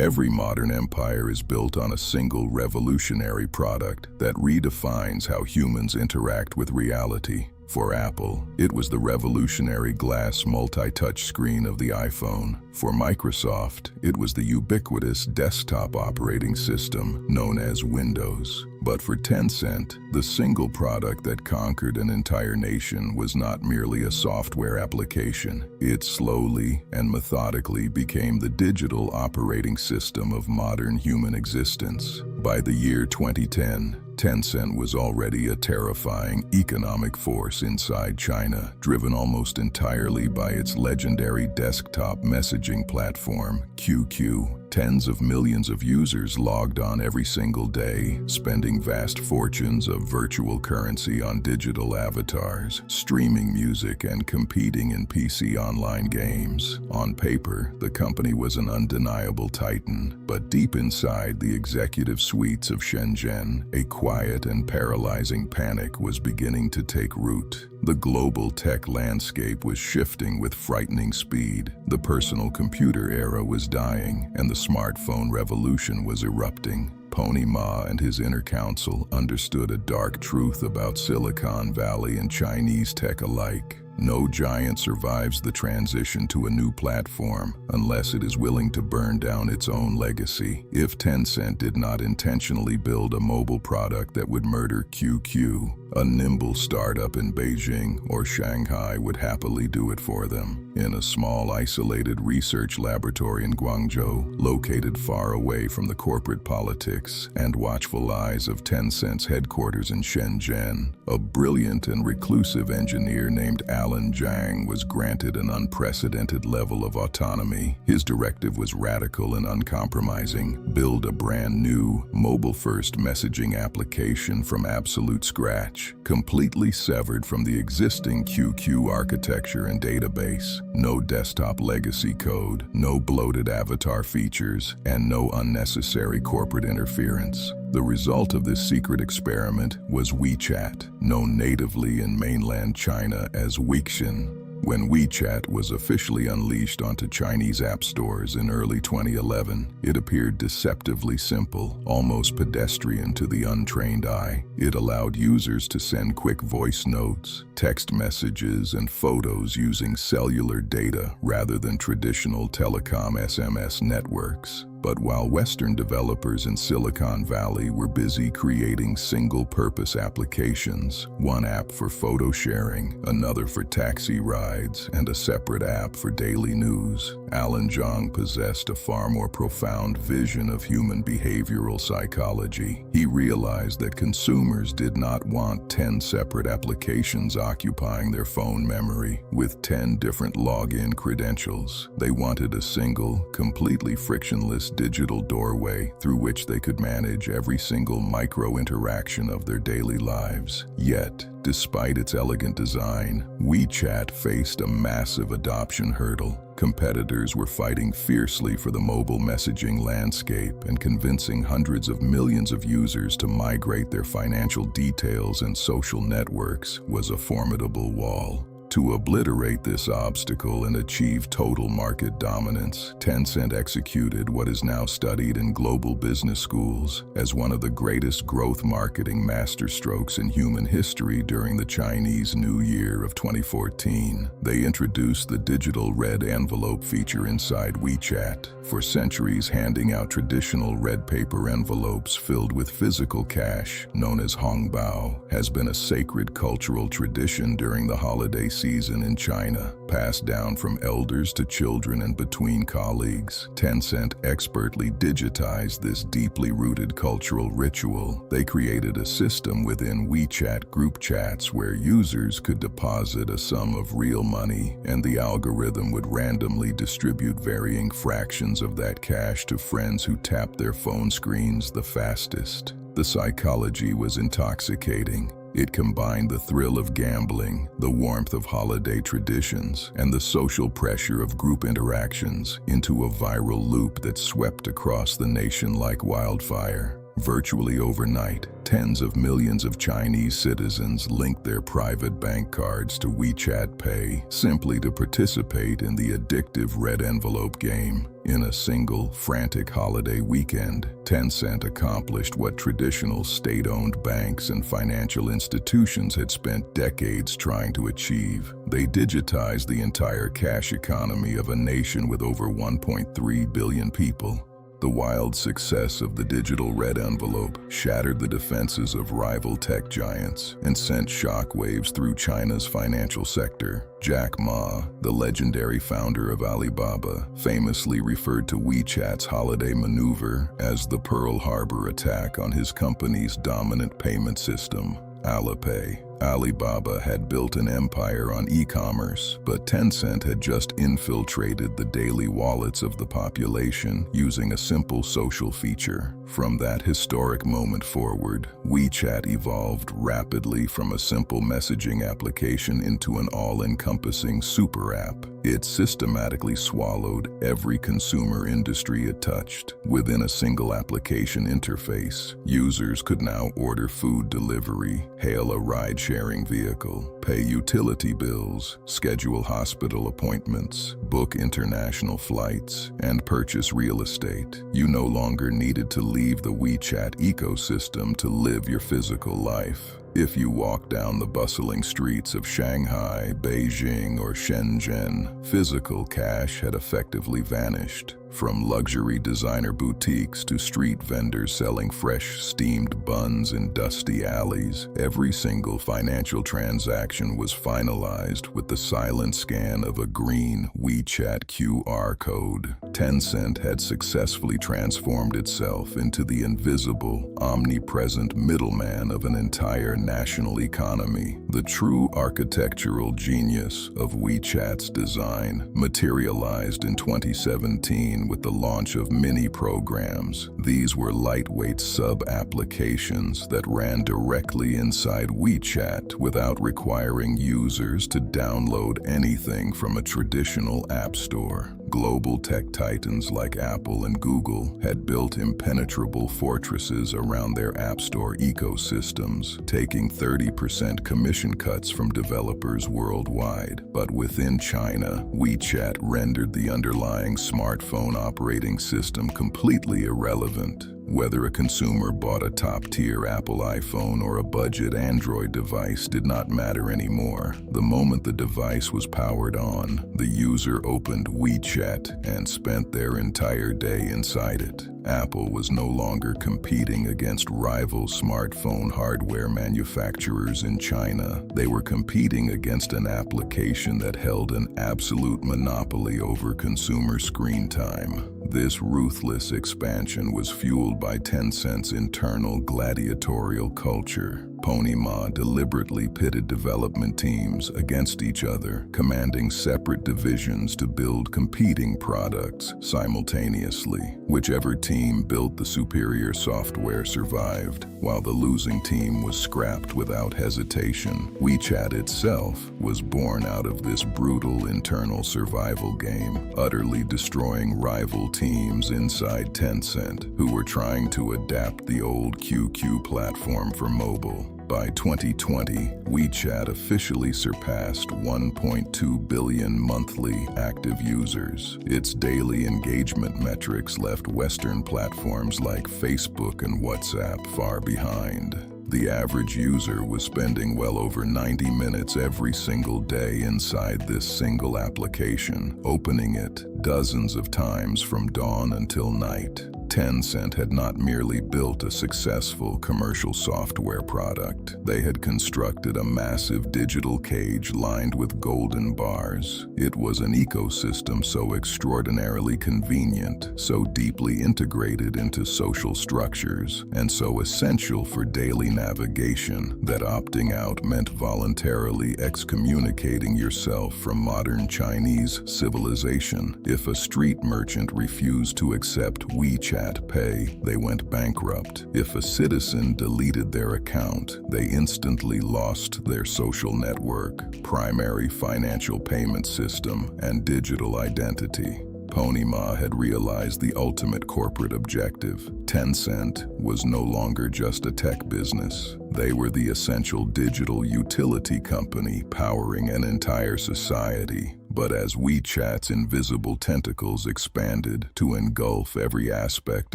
Every modern empire is built on a single revolutionary product that redefines how humans interact with reality. For Apple, it was the revolutionary glass multi-touch screen of the iPhone. For Microsoft, it was the ubiquitous desktop operating system known as Windows. But for Tencent, the single product that conquered an entire nation was not merely a software application. It slowly and methodically became the digital operating system of modern human existence. By the year 2010, Tencent was already a terrifying economic force inside China, driven almost entirely by its legendary desktop messaging platform, QQ. Tens of millions of users logged on every single day, spending vast fortunes of virtual currency on digital avatars, streaming music, and competing in PC online games. On paper, the company was an undeniable titan, but deep inside the executive suites of Shenzhen, a quiet and paralyzing panic was beginning to take root. The global tech landscape was shifting with frightening speed. The personal computer era was dying, and the smartphone revolution was erupting. Pony Ma and his inner council understood a dark truth about Silicon Valley and Chinese tech alike. No giant survives the transition to a new platform unless it is willing to burn down its own legacy. If Tencent did not intentionally build a mobile product that would murder QQ, a nimble startup in Beijing or Shanghai would happily do it for them. In a small, isolated research laboratory in Guangzhou, located far away from the corporate politics and watchful eyes of Tencent's headquarters in Shenzhen, a brilliant and reclusive engineer named Allen Zhang was granted an unprecedented level of autonomy. His directive was radical and uncompromising: build a brand new, mobile-first messaging application from absolute scratch, completely severed from the existing QQ architecture and database. No desktop legacy code, no bloated avatar features, and no unnecessary corporate interference. The result of this secret experiment was WeChat, known natively in mainland China as Weixin. When WeChat was officially unleashed onto Chinese app stores in early 2011, it appeared deceptively simple, almost pedestrian to the untrained eye. It allowed users to send quick voice notes, text messages, and photos using cellular data rather than traditional telecom SMS networks. But while Western developers in Silicon Valley were busy creating single-purpose applications, one app for photo sharing, another for taxi rides, and a separate app for daily news, Allen Zhang possessed a far more profound vision of human behavioral psychology. He realized that consumers did not want 10 separate applications occupying their phone memory with 10 different login credentials. They wanted a single, completely frictionless digital doorway through which they could manage every single micro-interaction of their daily lives. Yet, despite its elegant design, WeChat faced a massive adoption hurdle. Competitors were fighting fiercely for the mobile messaging landscape and convincing hundreds of millions of users to migrate their financial details and social networks was a formidable wall. To obliterate this obstacle and achieve total market dominance, Tencent executed what is now studied in global business schools as one of the greatest growth marketing masterstrokes in human history during the Chinese New Year of 2014. They introduced the digital red envelope feature inside WeChat. For centuries, handing out traditional red paper envelopes filled with physical cash, known as hongbao, has been a sacred cultural tradition during the holiday season in China, passed down from elders to children and between colleagues. Tencent expertly digitized this deeply rooted cultural ritual. They created a system within WeChat group chats where users could deposit a sum of real money, and the algorithm would randomly distribute varying fractions of that cash to friends who tapped their phone screens the fastest. The psychology was intoxicating. It combined the thrill of gambling, the warmth of holiday traditions, and the social pressure of group interactions into a viral loop that swept across the nation like wildfire. Virtually overnight, tens of millions of Chinese citizens linked their private bank cards to WeChat Pay simply to participate in the addictive red envelope game. In a single, frantic holiday weekend, Tencent accomplished what traditional state-owned banks and financial institutions had spent decades trying to achieve. They digitized the entire cash economy of a nation with over 1.3 billion people. The wild success of the digital red envelope shattered the defenses of rival tech giants and sent shockwaves through China's financial sector. Jack Ma, the legendary founder of Alibaba, famously referred to WeChat's holiday maneuver as the Pearl Harbor attack on his company's dominant payment system, Alipay. Alibaba had built an empire on e-commerce, but Tencent had just infiltrated the daily wallets of the population using a simple social feature. From that historic moment forward, WeChat evolved rapidly from a simple messaging application into an all-encompassing super app. It systematically swallowed every consumer industry it touched. Within a single application interface, users could now order food delivery, hail a ride-sharing vehicle, pay utility bills, schedule hospital appointments, book international flights, and purchase real estate. You no longer needed to leave the WeChat ecosystem to live your physical life. If you walk down the bustling streets of Shanghai, Beijing, or Shenzhen, physical cash had effectively vanished. From luxury designer boutiques to street vendors selling fresh steamed buns in dusty alleys, every single financial transaction was finalized with the silent scan of a green WeChat QR code. Tencent had successfully transformed itself into the invisible, omnipresent middleman of an entire national economy. The true architectural genius of WeChat's design materialized in 2017 with the launch of mini-programs. These were lightweight sub-applications that ran directly inside WeChat without requiring users to download anything from a traditional app store. Global tech titans like Apple and Google had built impenetrable fortresses around their App Store ecosystems, taking 30% commission cuts from developers worldwide. But within China, WeChat rendered the underlying smartphone operating system completely irrelevant. Whether a consumer bought a top-tier Apple iPhone or a budget Android device did not matter anymore. The moment the device was powered on, the user opened WeChat and spent their entire day inside it. Apple was no longer competing against rival smartphone hardware manufacturers in China. They were competing against an application that held an absolute monopoly over consumer screen time. This ruthless expansion was fueled by Tencent's internal gladiatorial culture. Pony Ma deliberately pitted development teams against each other, commanding separate divisions to build competing products simultaneously. Whichever team built the superior software survived, while the losing team was scrapped without hesitation. WeChat itself was born out of this brutal internal survival game, utterly destroying rival teams inside Tencent, who were trying to adapt the old QQ platform for mobile. By 2020, WeChat officially surpassed 1.2 billion monthly active users. Its daily engagement metrics left Western platforms like Facebook and WhatsApp far behind. The average user was spending well over 90 minutes every single day inside this single application, opening it dozens of times from dawn until night. Tencent had not merely built a successful commercial software product. They had constructed a massive digital cage lined with golden bars. It was an ecosystem so extraordinarily convenient, so deeply integrated into social structures, and so essential for daily navigation that opting out meant voluntarily excommunicating yourself from modern Chinese civilization. If a street merchant refused to accept WeChat Pay, they went bankrupt. If a citizen deleted their account, they instantly lost their social network, primary financial payment system, and digital identity. Pony Ma had realized the ultimate corporate objective. Tencent was no longer just a tech business. They were the essential digital utility company powering an entire society. But as WeChat's invisible tentacles expanded to engulf every aspect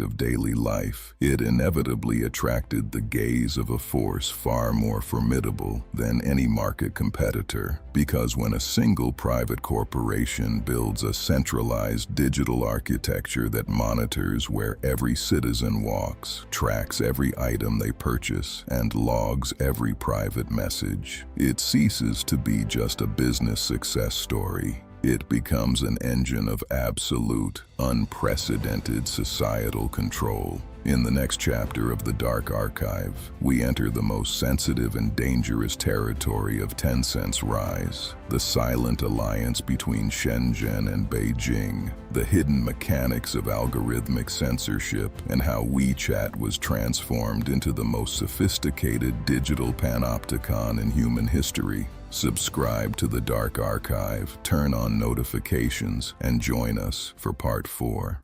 of daily life, it inevitably attracted the gaze of a force far more formidable than any market competitor. Because when a single private corporation builds a centralized digital architecture that monitors where every citizen walks, tracks every item they purchase, and logs every private message, it ceases to be just a business success story. It becomes an engine of absolute, unprecedented societal control. In the next chapter of the Dark Archive, we enter the most sensitive and dangerous territory of Tencent's rise, the silent alliance between Shenzhen and Beijing, the hidden mechanics of algorithmic censorship, and how WeChat was transformed into the most sophisticated digital panoptikon in human history. Subscribe to the Dark Archive, turn on notifications, and join us for Part 4.